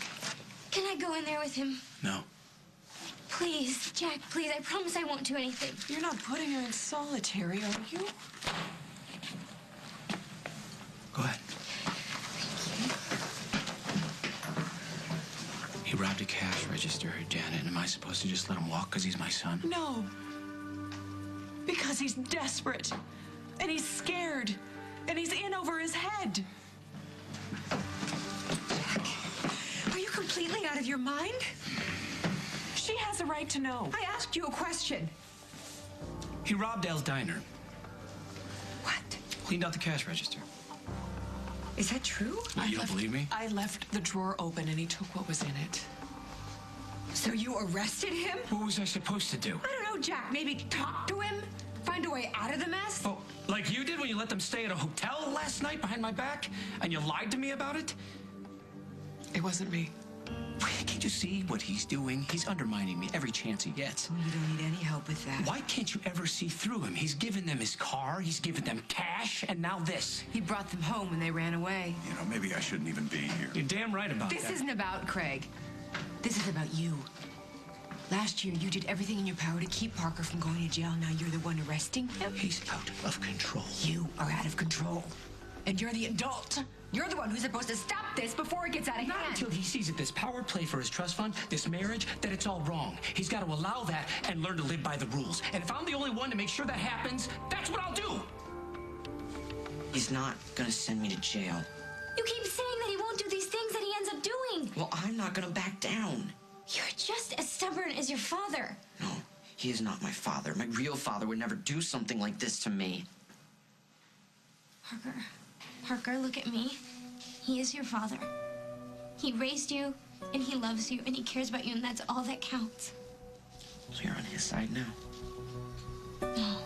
Can I go in there with him? No. Please, Jack, please. I promise I won't do anything. You're not putting her in solitary, are you? Go ahead. He robbed a cash register, Janet, and am I supposed to just let him walk because he's my son? No. Because he's desperate. And he's scared. And he's in over his head. Jack, are you completely out of your mind? She has a right to know. I asked you a question. He robbed Elle's diner. What? Cleaned out the cash register. Is that true? You don't believe me? I left the drawer open and he took what was in it. So you arrested him? What was I supposed to do? I don't know, Jack. Maybe talk to him? Find a way out of the mess? Oh, like you did when you let them stay at a hotel last night behind my back? And you lied to me about it? It wasn't me. Can't you see what he's doing? He's undermining me every chance he gets. Oh, you don't need any help with that. Why can't you ever see through him? He's given them his car, he's given them cash, and now this. He brought them home when they ran away. You know, maybe I shouldn't even be here. You're damn right about This that. isn't about Craig. This is about you. Last year, you did everything in your power to keep Parker from going to jail. Now you're the one arresting him? He's out of control. You are out of control. And you're the adult. You're the one who's supposed to stop this before it gets out of Not hand. until he sees that this power play for his trust fund, this marriage, that it's all wrong. He's got to allow that and learn to live by the rules. And if I'm the only one to make sure that happens, that's what I'll do. He's not gonna send me to jail. You keep saying that he won't do these things that he ends up doing. Well, I'm not gonna back down. You're just as stubborn as your father. No, he is not my father. My real father would never do something like this to me. Parker, look at me. He is your father. He raised you, and he loves you, and he cares about you, and that's all that counts. So you're on his side now? No,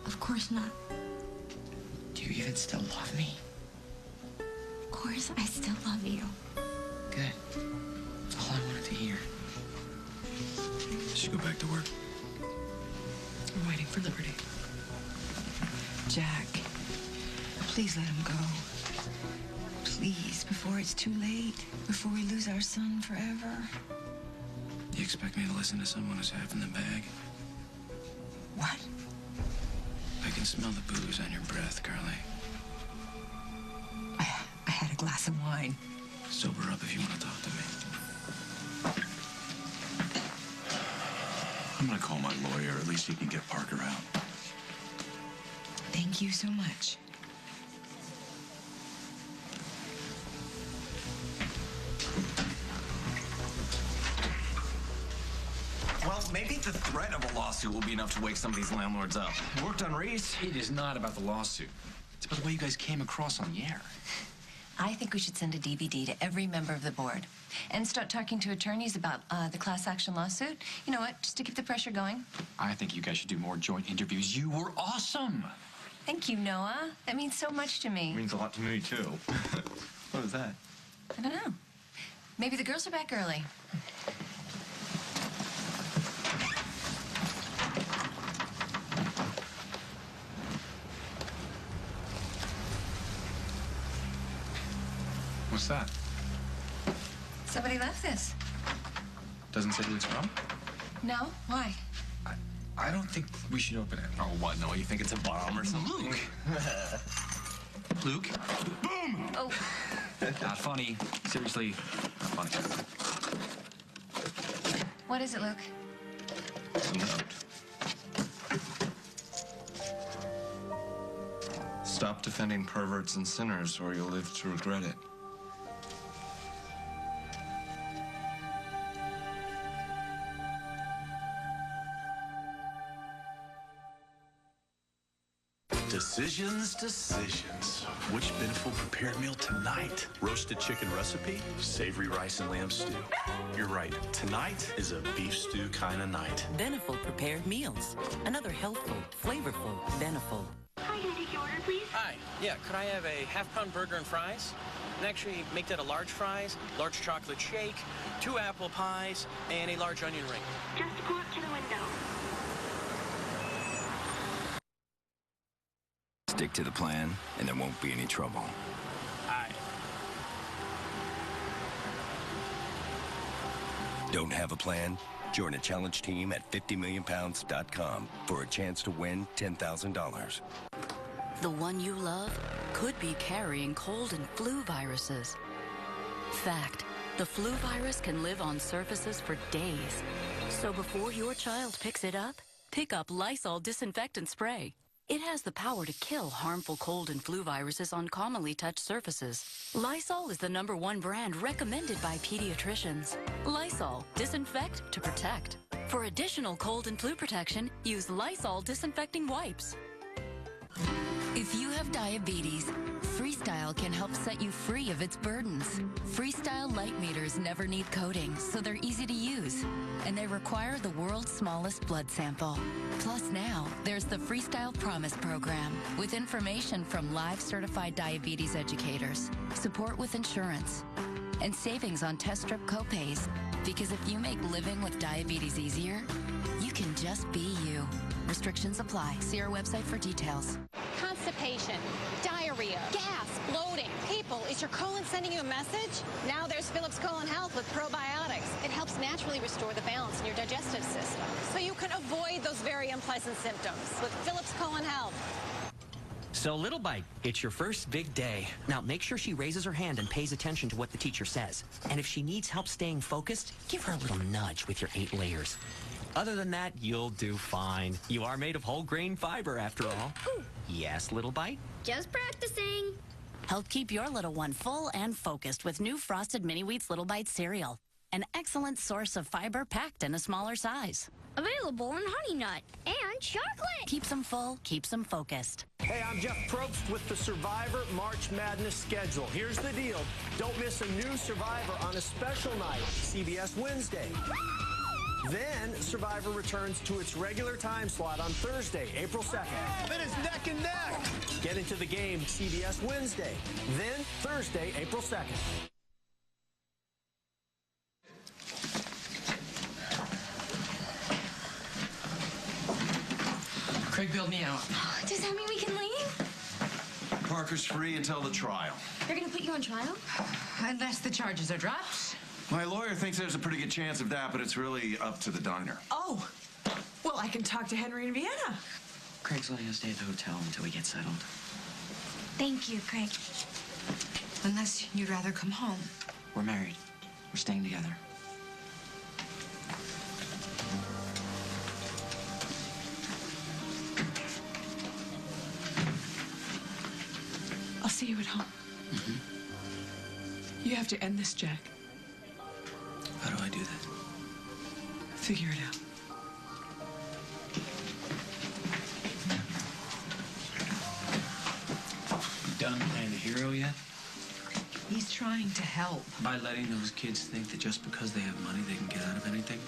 of course not. Do you even still love me? Of course, I still love you. Good. That's all I wanted to hear. Should go back to work. I'm waiting for Liberty. Jack, please let him go. Please, before it's too late, before we lose our son forever. You expect me to listen to someone who's half in the bag? What? I can smell the booze on your breath, Carly. I had a glass of wine. Sober up if you want to talk to me. I'm gonna call my lawyer. At least he can get Parker out. Thank you so much. Well, maybe the threat of a lawsuit will be enough to wake some of these landlords up. It worked on Reese. It is not about the lawsuit. It's about the way you guys came across on the air. I think we should send a DVD to every member of the board and start talking to attorneys about the class action lawsuit. You know what? Just to keep the pressure going. I think you guys should do more joint interviews. You were awesome. Thank you, Noah. That means so much to me. It means a lot to me, too. What was that? I don't know. Maybe the girls are back early. What's that? Somebody left this. Doesn't say who it's from? No? Why? I don't think we should open it. Oh, what? No, you think it's a bomb or something? Luke! Luke? Boom! Oh. Not funny. Seriously, not funny. What is it, Luke? It's a note. Stop defending perverts and sinners, or you'll live to regret it. Decisions. Which binful prepared meal tonight? Roasted chicken recipe? Savory rice and lamb stew. You're right. Tonight is a beef stew kind of night. Beneful prepared meals. Another healthful, flavorful Beneful. Hi, can I take your order, please? Hi. Yeah, could I have a half-pound burger and fries? And actually, make that a large fries, large chocolate shake, 2 apple pies, and a large onion ring. Just go up to the window. Stick to the plan, and there won't be any trouble. Aye. Don't have a plan? Join a challenge team at 50millionpounds.com for a chance to win $10,000. The one you love could be carrying cold and flu viruses. Fact, the flu virus can live on surfaces for days. So before your child picks it up, pick up Lysol disinfectant spray. It has the power to kill harmful cold and flu viruses on commonly touched surfaces. Lysol is the #1 brand recommended by pediatricians. Lysol, disinfect to protect. For additional cold and flu protection, use Lysol disinfecting wipes. If you have diabetes, Freestyle can help set you free of its burdens. Freestyle light meters never need coding, so they're easy to use. And they require the world's smallest blood sample. Plus now, there's the Freestyle Promise Program, with information from live certified diabetes educators, support with insurance, and savings on test strip copays. Because if you make living with diabetes easier, you can just be you. Restrictions apply. See our website for details. Constipation, diarrhea, gas, bloating. People, is your colon sending you a message? Now there's Philips Colon Health with probiotics. It helps naturally restore the balance in your digestive system, so you can avoid those very unpleasant symptoms with Philips Colon Health. So, Little Bite, it's your first big day. Now, make sure she raises her hand and pays attention to what the teacher says. And if she needs help staying focused, give her a little nudge with your 8 layers. Other than that, you'll do fine. You are made of whole grain fiber, after all. Yes, Little Bite? Just practicing. Help keep your little one full and focused with new Frosted Mini Wheats Little Bite cereal. an excellent source of fiber packed in a smaller size. Available in Honey Nut and chocolate. Keeps them full, keeps them focused. Hey, I'm Jeff Probst with the Survivor March Madness schedule. Here's the deal. Don't miss a new Survivor on a special night, CBS Wednesday. Then Survivor returns to its regular time slot on Thursday, April 2nd. Then it's neck and neck. Get into the game, CBS Wednesday. Then Thursday, April 2nd. Craig bailed me out. Does that mean we can leave? Parker's free until the trial. They're gonna put you on trial? Unless the charges are dropped. My lawyer thinks there's a pretty good chance of that, but it's really up to the diner. Oh, well, I can talk to Henry in Vienna. Craig's letting us stay at the hotel until we get settled. Thank you, Craig. Unless you'd rather come home. We're married. We're staying together. I'll see you at home. You have to end this, Jack. How do I do that? Figure it out. You done playing the hero yet? He's trying to help. By letting those kids think that just because they have money, they can get out of anything?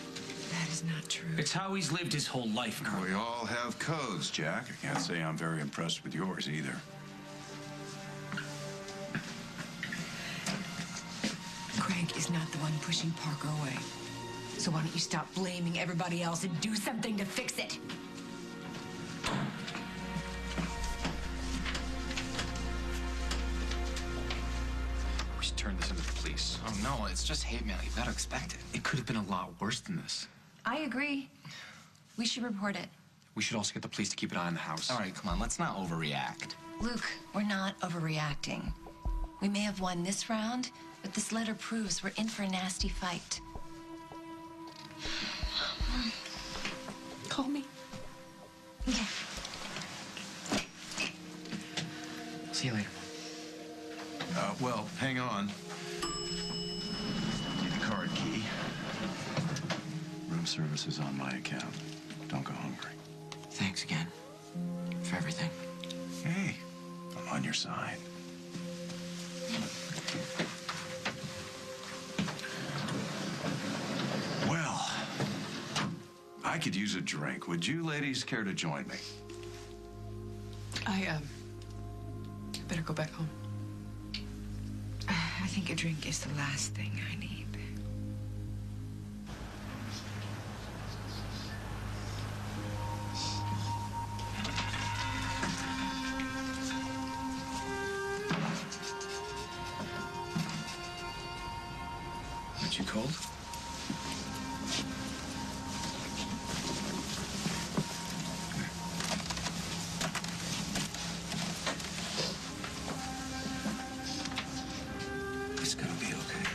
That is not true. It's how he's lived his whole life, Carl. We all have codes, Jack. I can't say I'm very impressed with yours either. Craig is not the one pushing Parker away. So why don't you stop blaming everybody else and do something to fix it? We should turn this into the police. Oh, no, it's just hate mail. You gotta expect it. It could have been a lot worse than this. I agree. We should report it. We should also get the police to keep an eye on the house. All right, come on, let's not overreact. Luke, we're not overreacting. We may have won this round, but this letter proves we're in for a nasty fight. Call me. Okay. See you later. Well, hang on. Need the card key. Room service is on my account. Don't go hungry. Thanks again for everything. Hey, I'm on your side. Well, I could use a drink. Would you ladies care to join me? I better go back home. I think a drink is the last thing I need. Aren't you cold? It's gonna be okay.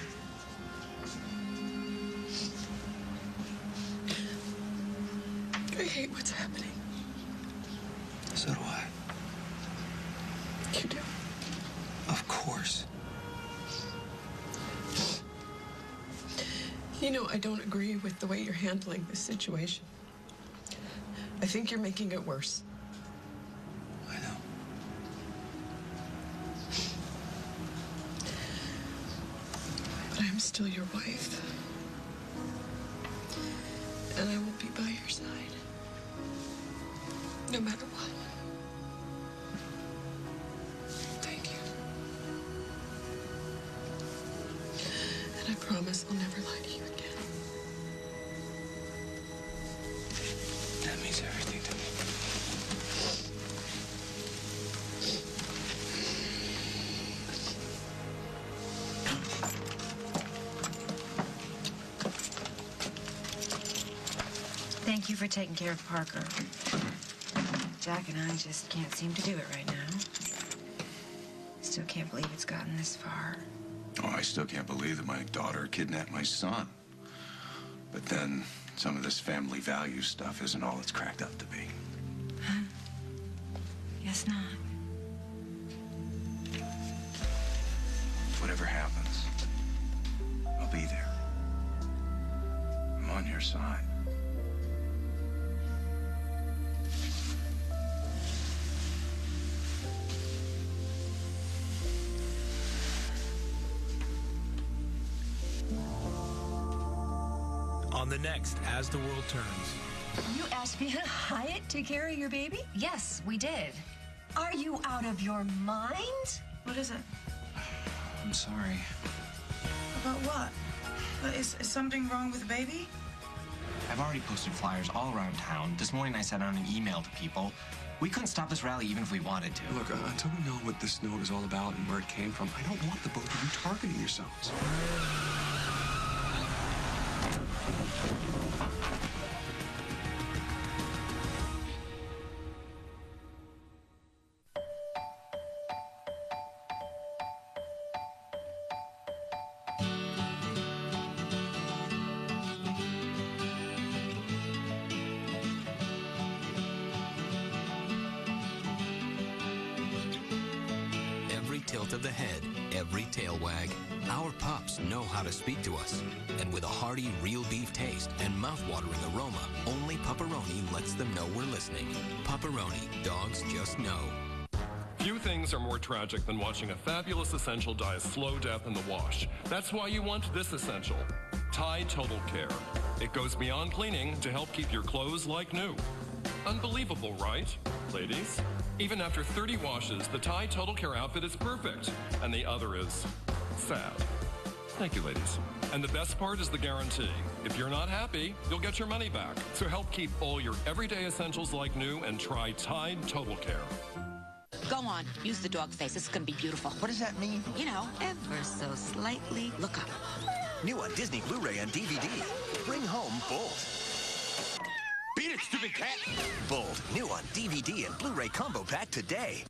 I hate what's happening. So do I. You do? Of course. You know, I don't agree with the way you're handling this situation. I think you're making it worse. I know. But I'm still your wife. And I will be by your side. No matter what. Thank you. And I promise I'll never lie to you again. That means everything to me. Thank you for taking care of Parker. Jack and I just can't seem to do it right now. Still can't believe it's gotten this far. Oh, I still can't believe that my daughter kidnapped my son. But then some of this family value stuff isn't all it's cracked up to be. Huh? Guess not. Whatever happens, I'll be there. your side. On the next As the World Turns. You asked me at Hyatt to carry your baby? Yes, we did. Are you out of your mind? What is it? I'm sorry. About what? Is something wrong with the baby? I've already posted flyers all around town. This morning I sent out an email to people. We couldn't stop this rally even if we wanted to. Look, until we know what this note is all about and where it came from, I don't want the both of you targeting yourselves. Tilt of the head, every tail wag. Our pups know how to speak to us. And with a hearty, real beef taste and mouth-watering aroma, only Pepperoni lets them know we're listening. Pepperoni, dogs just know. Few things are more tragic than watching a fabulous essential die a slow death in the wash. That's why you want this essential, Tide Total Care. It goes beyond cleaning to help keep your clothes like new. Unbelievable, right, ladies? Even after 30 washes, the Tide Total Care outfit is perfect, and the other is sad. Thank you, ladies. And the best part is the guarantee. If you're not happy, you'll get your money back. So help keep all your everyday essentials like new and try Tide Total Care. Go on, use the dog face. This is gonna be beautiful. What does that mean? You know, ever so slightly. Look up. New on Disney Blu-ray and DVD. Bring home Bolt. Beat it, stupid cat! Bold, new on DVD and Blu-ray combo pack today.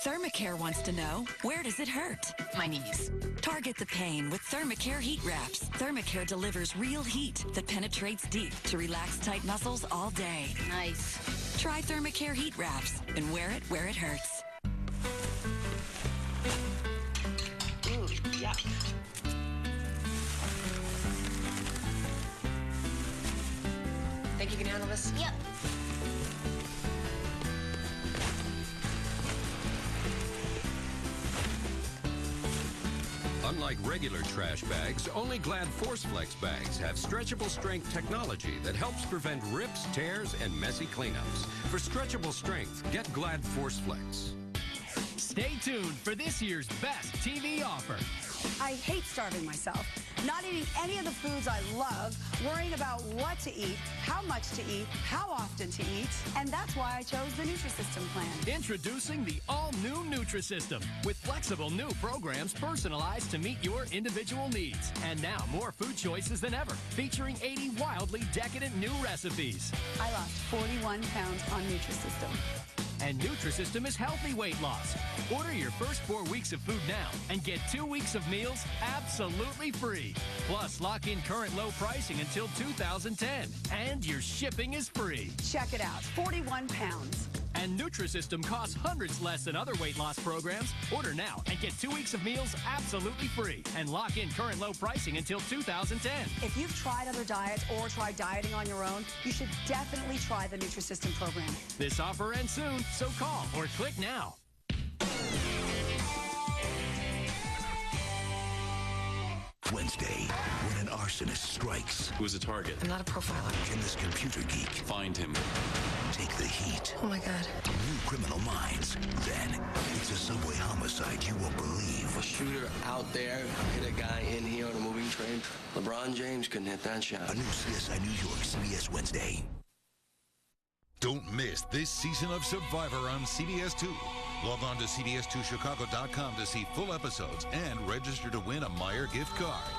Thermacare wants to know, where does it hurt? My knees. Target the pain with Thermacare heat wraps. Thermacare delivers real heat that penetrates deep to relax tight muscles all day. Nice. Try Thermacare heat wraps and wear it where it hurts. Ooh, yuck. Think you can handle this? Yep. Unlike regular trash bags, only Glad ForceFlex bags have stretchable strength technology that helps prevent rips, tears, and messy cleanups. For stretchable strength, get Glad ForceFlex. Stay tuned for this year's best TV offer. I hate starving myself, not eating any of the foods I love, worrying about what to eat, how much to eat, how often to eat, and that's why I chose the Nutrisystem plan. Introducing the all-new Nutrisystem with flexible new programs personalized to meet your individual needs. And now more food choices than ever, featuring 80 wildly decadent new recipes. I lost 41 pounds on Nutrisystem. And Nutrisystem is healthy weight loss. Order your first 4 weeks of food now and get 2 weeks of meals absolutely free. Plus, lock in current low pricing until 2010. And your shipping is free. Check it out, 41 pounds. And Nutrisystem costs hundreds less than other weight loss programs. Order now and get 2 weeks of meals absolutely free. And lock in current low pricing until 2010. If you've tried other diets or tried dieting on your own, you should definitely try the Nutrisystem program. This offer ends soon, so call or click now. Wednesday, when an arsonist strikes. Who's the target? I'm not a profiler. Can this computer geek find him? Take the heat. Oh my God. New Criminal Minds. Then, it's a subway homicide you won't believe. A shooter out there hit a guy in here on a moving train. LeBron James couldn't hit that shot. A new CSI New York, CBS Wednesday. Don't miss this season of Survivor on CBS 2. Log on to CBS2Chicago.com to see full episodes and register to win a Meijer gift card.